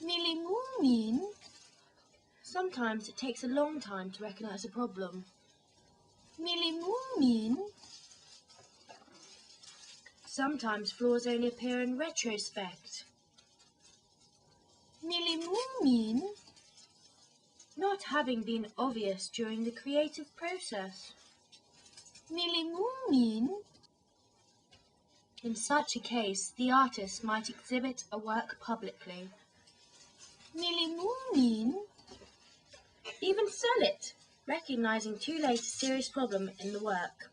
Millie Moomin. Sometimes it takes a long time to recognize a problem. Millie Moomin. Sometimes flaws only appear in retrospect. Millie Moomin. Not having been obvious during the creative process. Millie Moomin. In such a case, the artist might exhibit a work publicly. Millie Moomin. Even sell it, recognizing too late a serious problem in the work.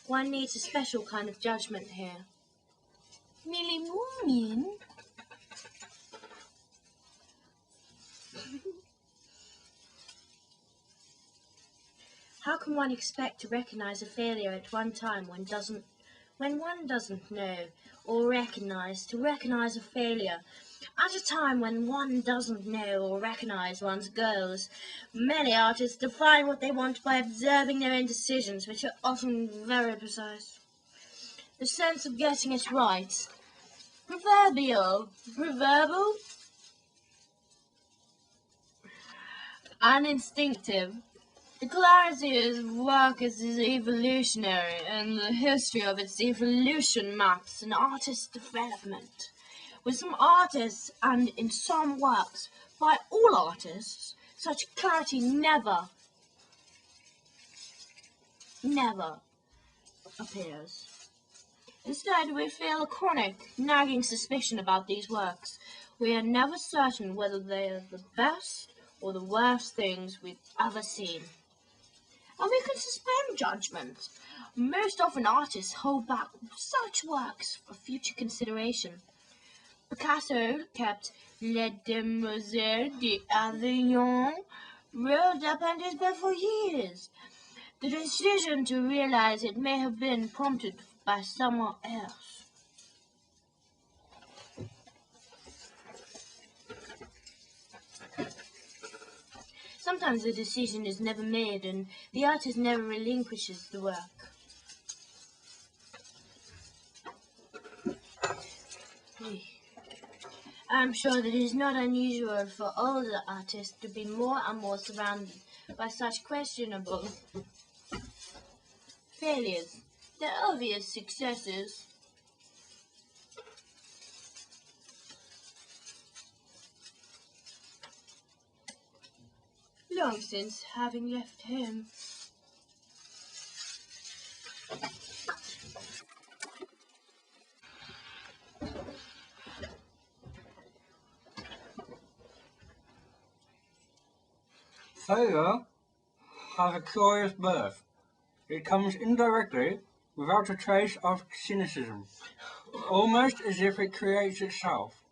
One needs a special kind of judgment here. Millie Moomin. How can one expect to recognize a failure at one time when one doesn't know or recognize a failure at a time when one doesn't know or recognize one's goals? Many artists define what they want by observing their indecisions, which are often very precise. The sense of getting it right. Proverbial, and instinctive. The clarity of work is evolutionary, and the history of its evolution maps an artist's development. With some artists, and in some works, by all artists, such clarity never appears. Instead, we feel a chronic, nagging suspicion about these works. We are never certain whether they are the best or the worst things we've ever seen. And we can suspend judgment. Most often artists hold back such works for future consideration. Picasso kept Les Demoiselles d'Avignon rolled up under his bed for years. The decision to realize it may have been prompted by someone else. Sometimes the decision is never made and the artist never relinquishes the work. I'm sure that it is not unusual for older artists to be more and more surrounded by such questionable failures. Their obvious successes long since having left him. Failure has a curious birth. It comes indirectly, without a trace of cynicism, almost as if it creates itself.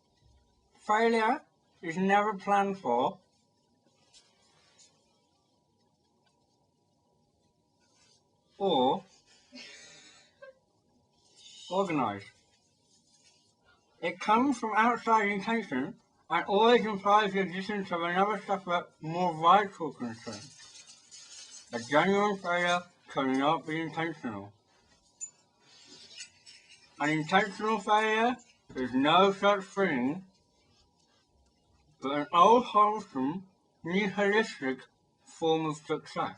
Failure is never planned for, or organized. It comes from outside intention and always implies the existence of another separate, more vital concern. A genuine failure cannot be intentional. An intentional failure is no such thing but an old wholesome, nihilistic form of success.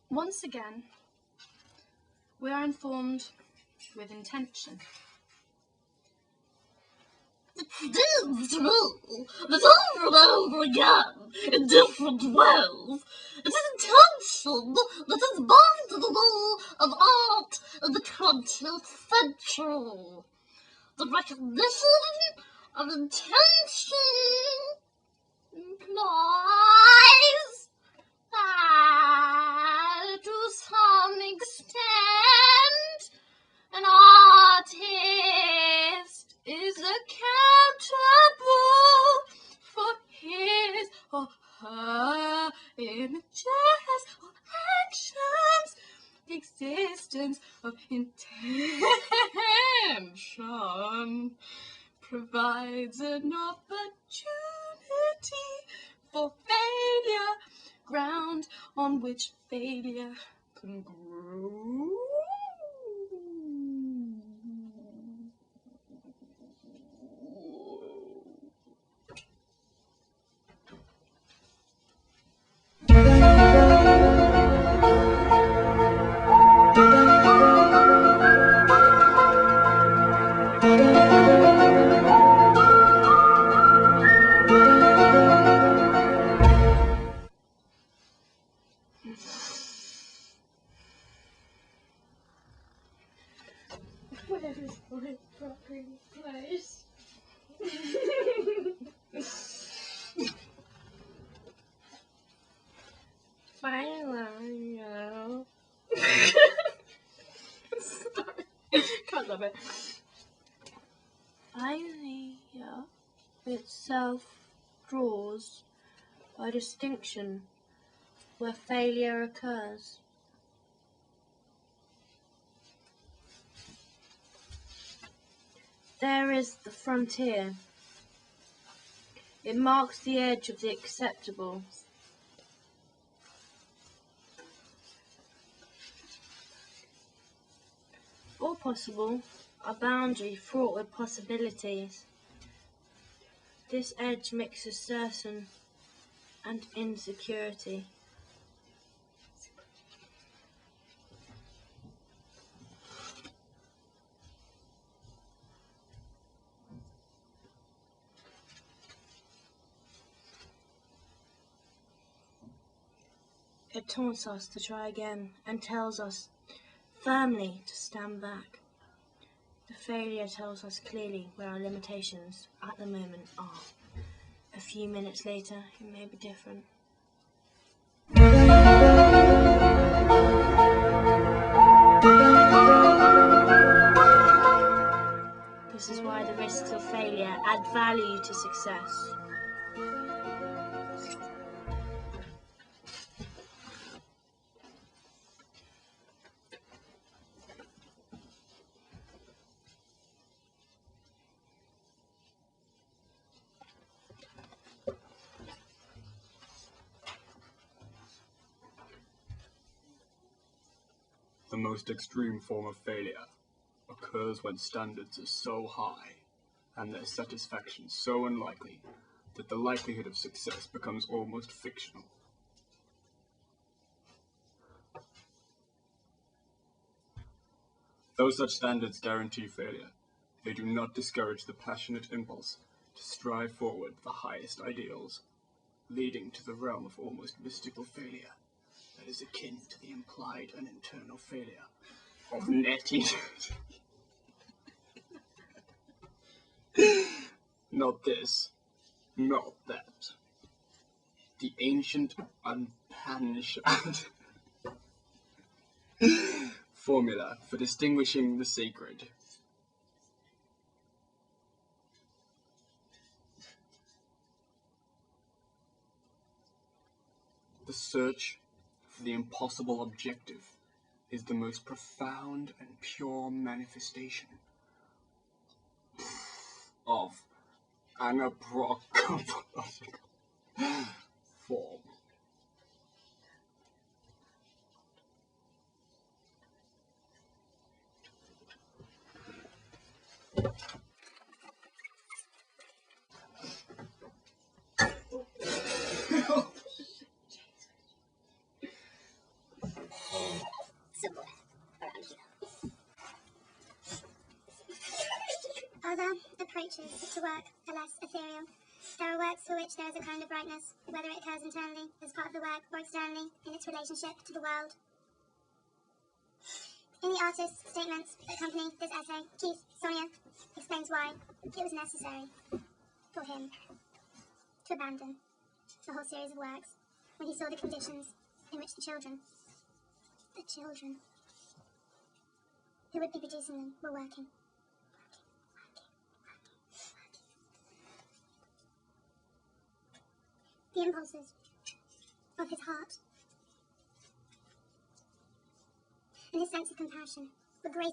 Once again, we are informed with intention. It is true that over and over again, in different ways, it is intention that is bound to the law of art in the 20th century. The recognition of intention implies that, to some extent, an artist is accountable for his or her images or actions. The existence of intention provides an opportunity for failure, ground on which failure can grow. Where is my fucking place? Finally, Can't love it. Finally, itself draws a distinction where failure occurs. There is the frontier. It marks the edge of the acceptable. Or possible, a boundary fraught with possibilities. This edge mixes certain and insecurity. It taunts us to try again and tells us firmly to stand back. The failure tells us clearly where our limitations at the moment are. A few minutes later, it may be different. This is why the risks of failure add value to success. The most extreme form of failure occurs when standards are so high and their satisfaction so unlikely that the likelihood of success becomes almost fictional. Though such standards guarantee failure, they do not discourage the passionate impulse to strive forward the highest ideals, leading to the realm of almost mystical failure that is akin to the implied and internal failure of Nettie. Not this, not that. The ancient unpunished formula for distinguishing the sacred. The search for the impossible objective is the most profound and pure manifestation of anapropological form. Somewhere around here. Other approaches to work are less ethereal. There are works for which there is a kind of brightness, whether it occurs internally as part of the work or externally in its relationship to the world. In the artist's statements that accompany this essay, Keith Sonia explains why it was necessary for him to abandon the whole series of works when he saw the conditions in which the children who would be producing them were working. The impulses of his heart and his sense of compassion were greater